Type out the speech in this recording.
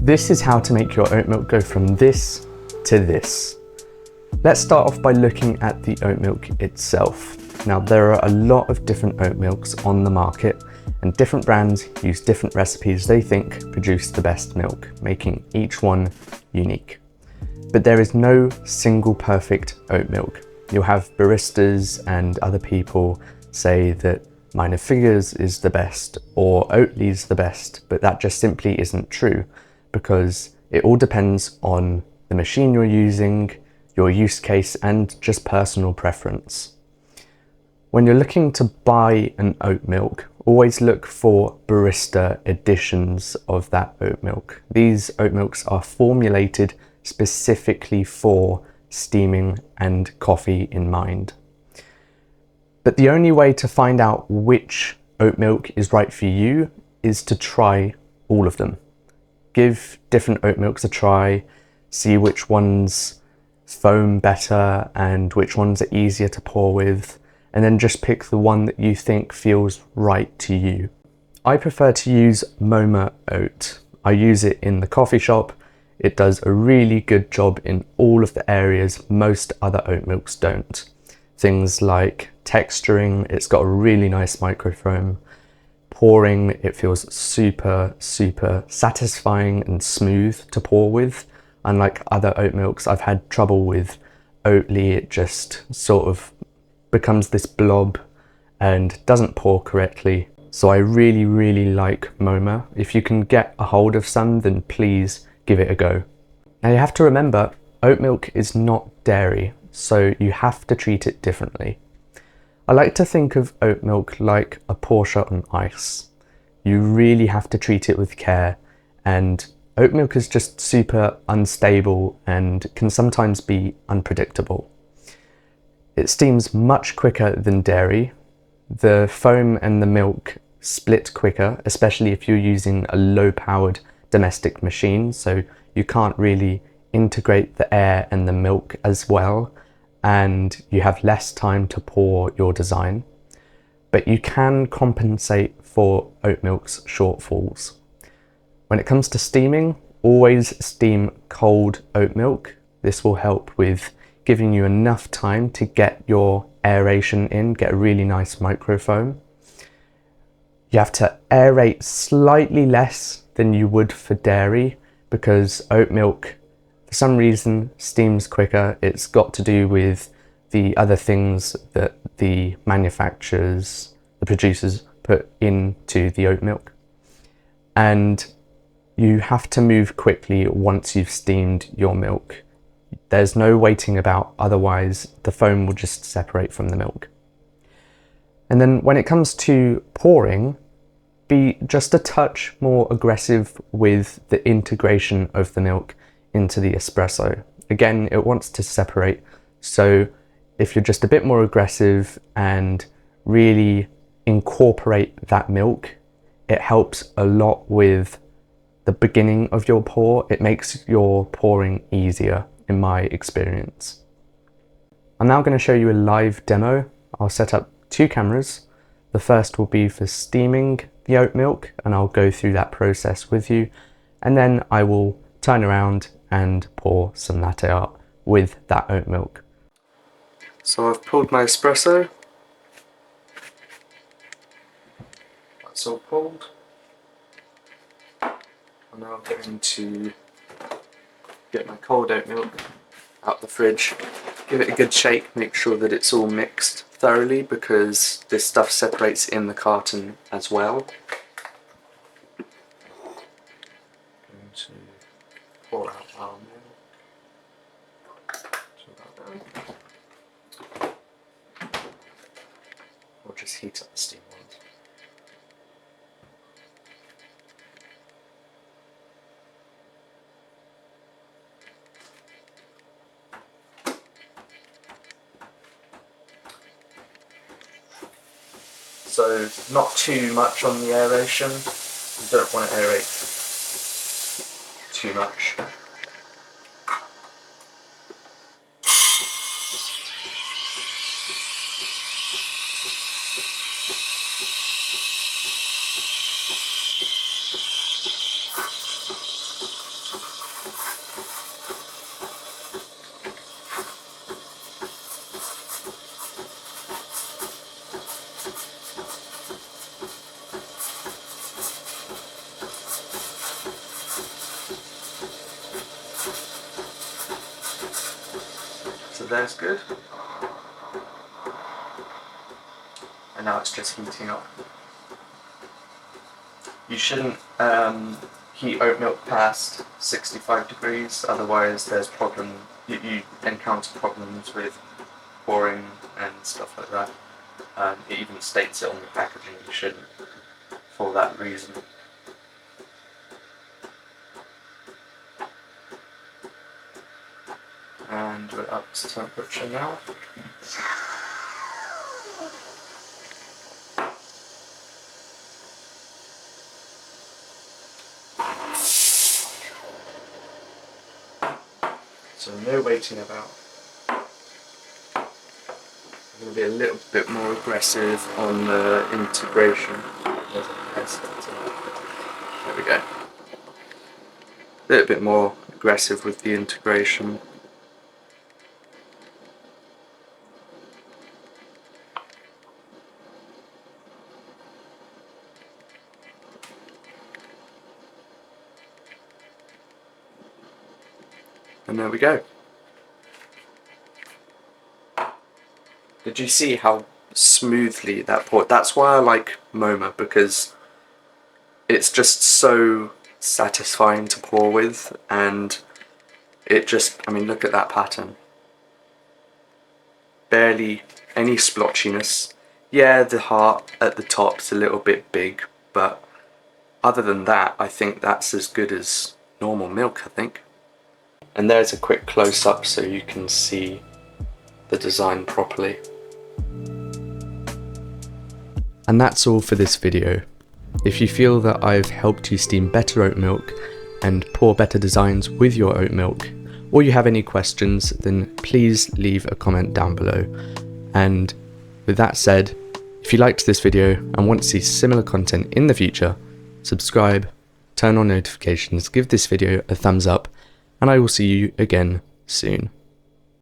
This is how to make your oat milk go from this to this. Let's start off by looking at the oat milk itself. Now, there are a lot of different oat milks on the market, and different brands use different recipes they think produce the best milk, making each one unique. But there is no single perfect oat milk. You'll have baristas and other people say that Minor Figures is the best or Oatly's the best, but that just simply isn't true, because it all depends on the machine you're using, your use case, and just personal preference. When you're looking to buy an oat milk, always look for barista editions of that oat milk. These oat milks are formulated specifically for steaming and coffee in mind. But the only way to find out which oat milk is right for you is to try all of them. Give different oat milks a try, see which ones foam better and which ones are easier to pour with, and then just pick the one that you think feels right to you. I prefer to use Moma oat. I use it in the coffee shop. It does a really good job in all of the areas most other oat milks don't. Things like texturing, it's got a really nice microfoam. Pouring, it feels super satisfying and smooth to pour with. Unlike other oat milks I've had trouble with, Oatly, it just sort of becomes this blob and doesn't pour correctly. So I really like Moma. If you can get a hold of some, then please give it a go. Now you have to remember, oat milk is not dairy, so you have to treat it differently. I like to think of oat milk like a Porsche on ice. You really have to treat it with care, and oat milk is just super unstable and can sometimes be unpredictable. It steams much quicker than dairy. The foam and the milk split quicker, especially if you're using a low-powered domestic machine, so you can't really integrate the air and the milk as well, and you have less time to pour your design. But you can compensate for oat milk's shortfalls. When it comes to steaming, always steam cold oat milk. This will help with giving you enough time to get your aeration in, get a really nice microfoam. You have to aerate slightly less than you would for dairy, because oat milk, for some reason, steams quicker. It's got to do with the other things that the manufacturers, the producers, put into the oat milk. And you have to move quickly once you've steamed your milk. There's no waiting about, otherwise the foam will just separate from the milk. And then when it comes to pouring, be just a touch more aggressive with the integration of the milk into the espresso. Again, it wants to separate, so if you're just a bit more aggressive and really incorporate that milk, it helps a lot with the beginning of your pour. It makes your pouring easier, in my experience. I'm now going to show you a live demo. I'll set up two cameras. The first will be for steaming the oat milk, and I'll go through that process with you, and then I will turn around and pour some latte art with that oat milk. So I've pulled my espresso. That's all pulled. I'm now going to get my cold oat milk out the fridge, give it a good shake, make sure that it's all mixed thoroughly, because this stuff separates in the carton as well. Going to pour out our milk. Or just heat up the steam ones. So not too much on the aeration. You don't want to aerate too much. there's good. And now it's just heating up. You shouldn't heat oat milk past 65 degrees, otherwise there's you encounter problems with pouring and stuff like that. It even states it on the packaging, you shouldn't, for that reason. And we're up to temperature now. So no waiting about. I'm going to be a little bit more aggressive on the integration. There we go. A little bit more aggressive with the integration. And there we go. Did you see how smoothly that poured? That's why I like MoMA, because it's just so satisfying to pour with, and it just, I mean, look at that pattern. Barely any splotchiness. Yeah, the heart at the top's a little bit big, but other than that, I think that's as good as normal milk, I think. And there's a quick close-up so you can see the design properly. And that's all for this video. If you feel that I've helped you steam better oat milk and pour better designs with your oat milk, or you have any questions, then please leave a comment down below. And with that said, if you liked this video and want to see similar content in the future, subscribe, turn on notifications, give this video a thumbs up, and I will see you again soon.